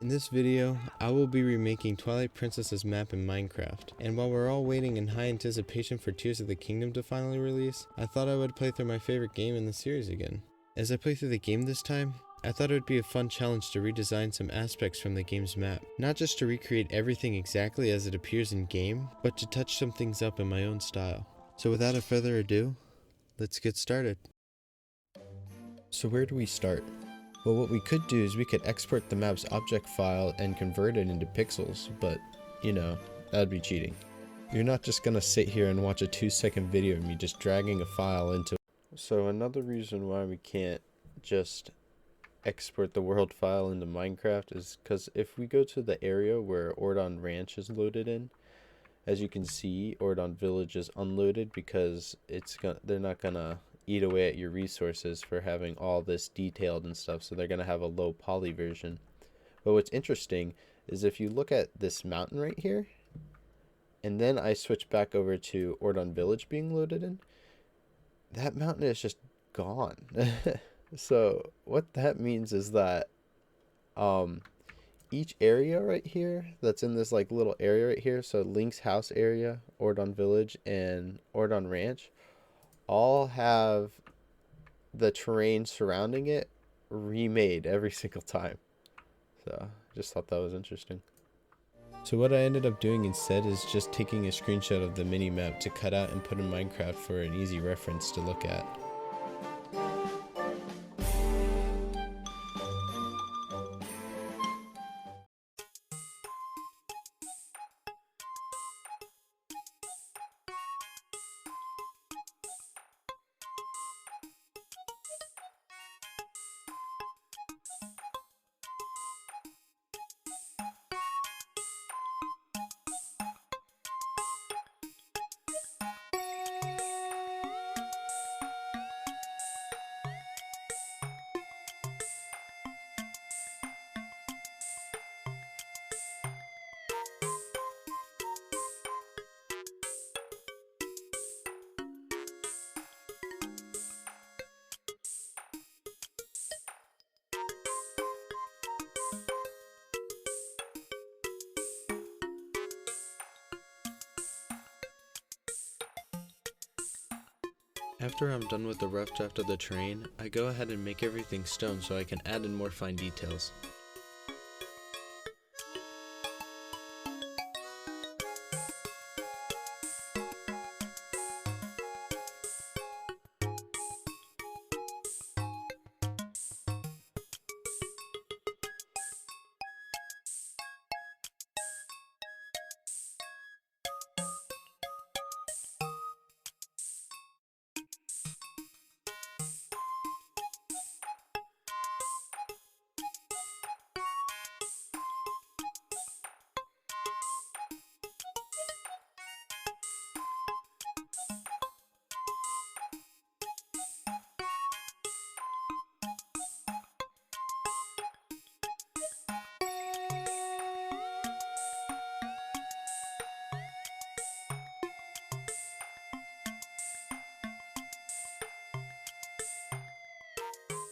In this video, I will be remaking Twilight Princess's map in Minecraft, and while we're all waiting in high anticipation for Tears of the Kingdom to finally release, I thought I would play through my favorite game in the series again. As I play through the game this time, I thought it would be a fun challenge to redesign some aspects from the game's map. Not just to recreate everything exactly as it appears in game, but to touch some things up in my own style. So without further ado, let's get started. So where do we start? Well, what we could do is we could export the map's object file and convert it into pixels, but, you know, that'd be cheating. You're not just gonna sit here and watch a 2-second video of me just dragging a file into. So another reason why we can't just export the world file into Minecraft is because if we go to the area where Ordon Ranch is loaded in, as you can see, Ordon Village is unloaded because they're not gonna eat away at your resources for having all this detailed and stuff, so they're gonna have a low poly version. But what's interesting is if you look at this mountain right here, and then I switch back over to Ordon Village being loaded in, that mountain is just gone. So what that means is that each area right here that's in this like little area right here, so Link's house area, Ordon Village, and Ordon Ranch, all have the terrain surrounding it remade every single time. So I just thought that was interesting. So what I ended up doing instead is just taking a screenshot of the mini map to cut out and put in Minecraft for an easy reference to look at. After I'm done with the rough draft of the terrain, I go ahead and make everything stone so I can add in more fine details.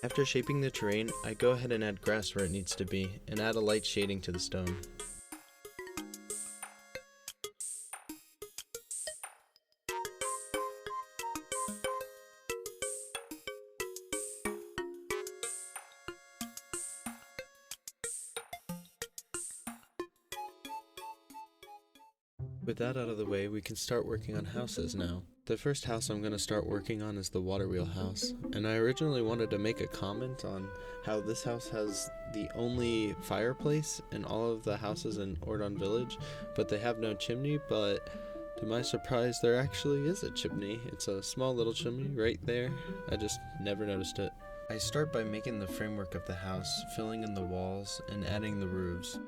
After shaping the terrain, I go ahead and add grass where it needs to be, and add a light shading to the stone. With that out of the way, we can start working on houses now. The first house I'm going to start working on is the water wheel house, and I originally wanted to make a comment on how this house has the only fireplace in all of the houses in Ordon Village, but they have no chimney. But to my surprise, there actually is a chimney. It's a small little chimney right there. I just never noticed it. I start by making the framework of the house, filling in the walls, and adding the roofs.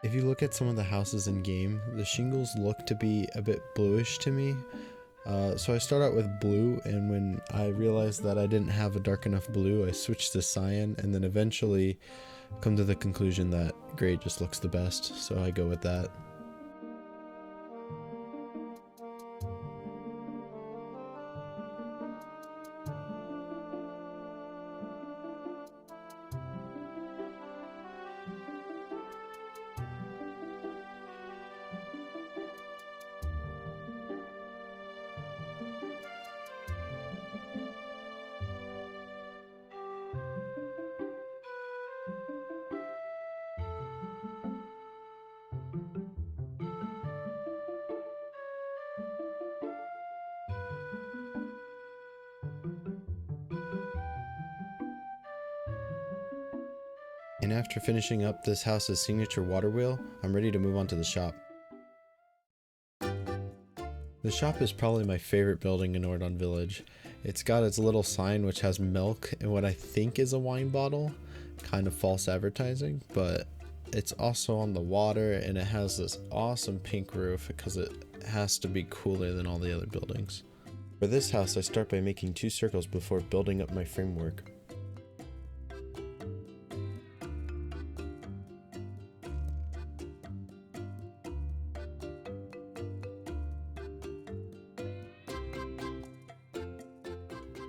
If you look at some of the houses in game, the shingles look to be a bit bluish to me. So I start out with blue, and when I realized that I didn't have a dark enough blue, I switched to cyan, and then eventually come to the conclusion that gray just looks the best, so I go with that. And after finishing up this house's signature water wheel, I'm ready to move on to the shop. The shop is probably my favorite building in Ordon Village. It's got its little sign which has milk and what I think is a wine bottle, kind of false advertising, but it's also on the water, and it has this awesome pink roof because it has to be cooler than all the other buildings. For this house, I start by making 2 circles before building up my framework.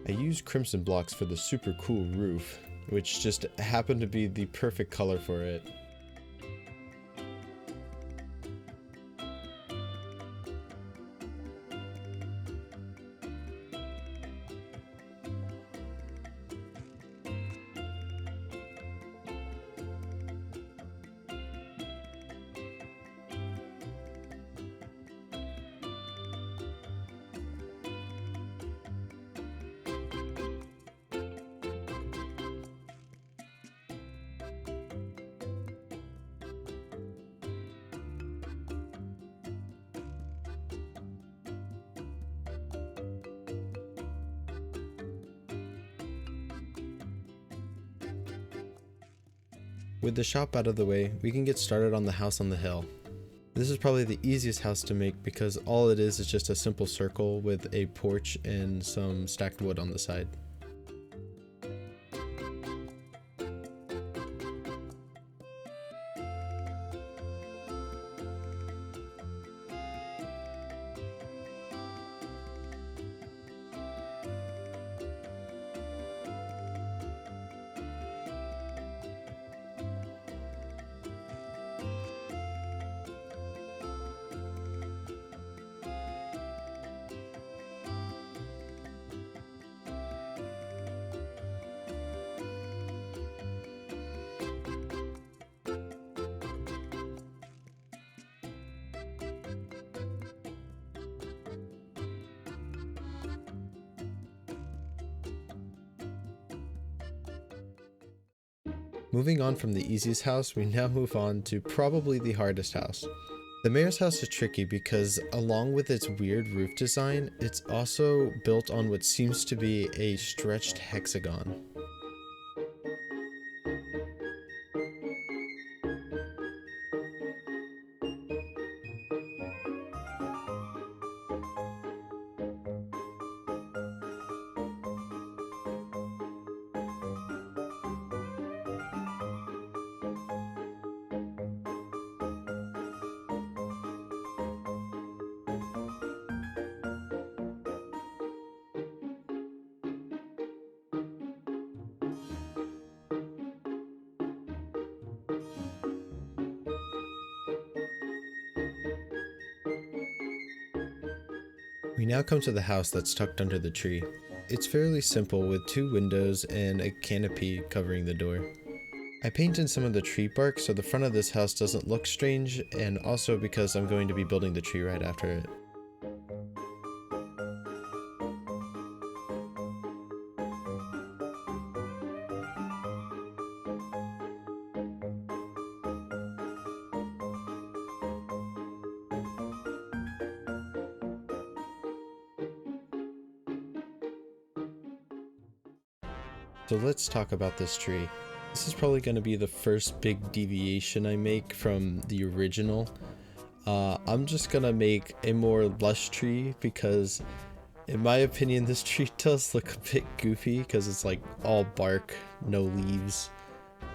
I used crimson blocks for the super cool roof, which just happened to be the perfect color for it. With the shop out of the way, we can get started on the house on the hill. This is probably the easiest house to make because all it is just a simple circle with a porch and some stacked wood on the side. Moving on from the easiest house, we now move on to probably the hardest house. The mayor's house is tricky because along with its weird roof design, it's also built on what seems to be a stretched hexagon. We now come to the house that's tucked under the tree. It's fairly simple with 2 windows and a canopy covering the door. I painted some of the tree bark so the front of this house doesn't look strange, and also because I'm going to be building the tree right after it. So let's talk about this tree. This is probably going to be the first big deviation I make from the original. I'm just going to make a more lush tree because In my opinion, this tree does look a bit goofy because it's like all bark, no leaves,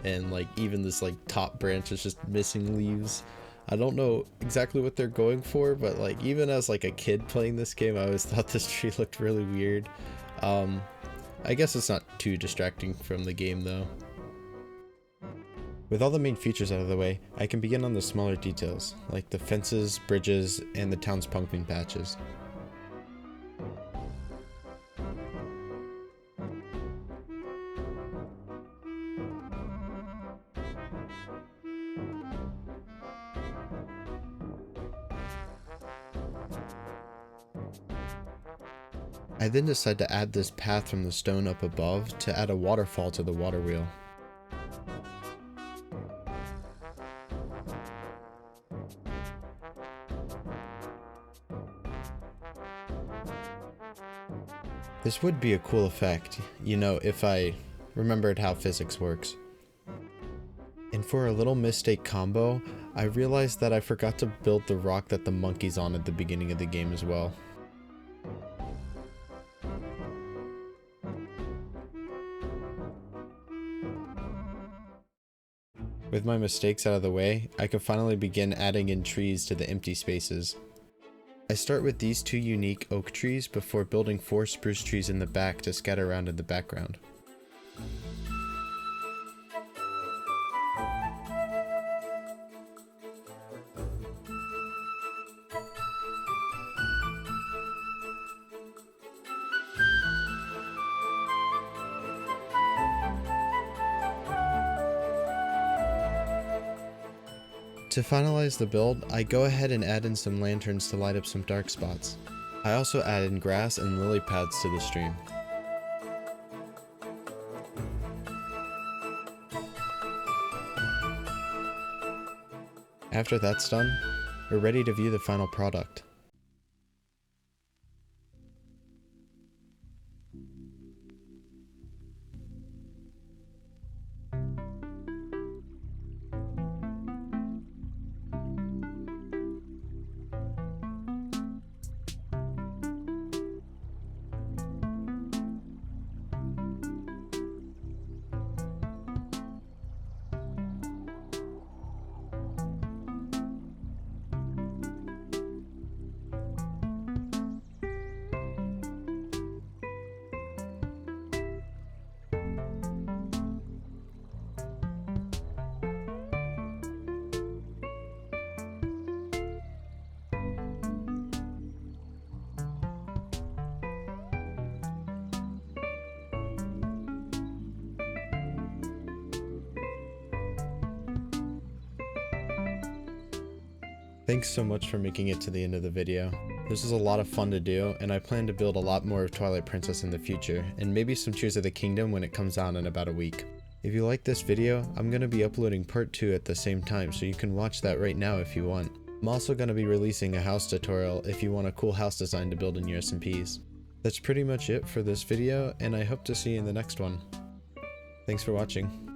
and like even this like top branch is just missing leaves. I don't know exactly what they're going for, but like even as like a kid playing this game, I always thought this tree looked really weird. I guess it's not too distracting from the game though. With all the main features out of the way, I can begin on the smaller details, like the fences, bridges, and the town's pumpkin patches. I then decide to add this path from the stone up above to add a waterfall to the water wheel. This would be a cool effect, you know, if I remembered how physics works. And for a little mistake combo, I realized that I forgot to build the rock that the monkey's on at the beginning of the game as well. With my mistakes out of the way, I can finally begin adding in trees to the empty spaces. I start with these two unique oak trees before building 4 spruce trees in the back to scatter around in the background. To finalize the build, I go ahead and add in some lanterns to light up some dark spots. I also add in grass and lily pads to the stream. After that's done, we're ready to view the final product. Thanks so much for making it to the end of the video. This was a lot of fun to do, and I plan to build a lot more of Twilight Princess in the future, and maybe some Tears of the Kingdom when it comes out in about a week. If you like this video, I'm going to be uploading part 2 at the same time, so you can watch that right now if you want. I'm also going to be releasing a house tutorial if you want a cool house design to build in your SMPs. That's pretty much it for this video, and I hope to see you in the next one. Thanks for watching.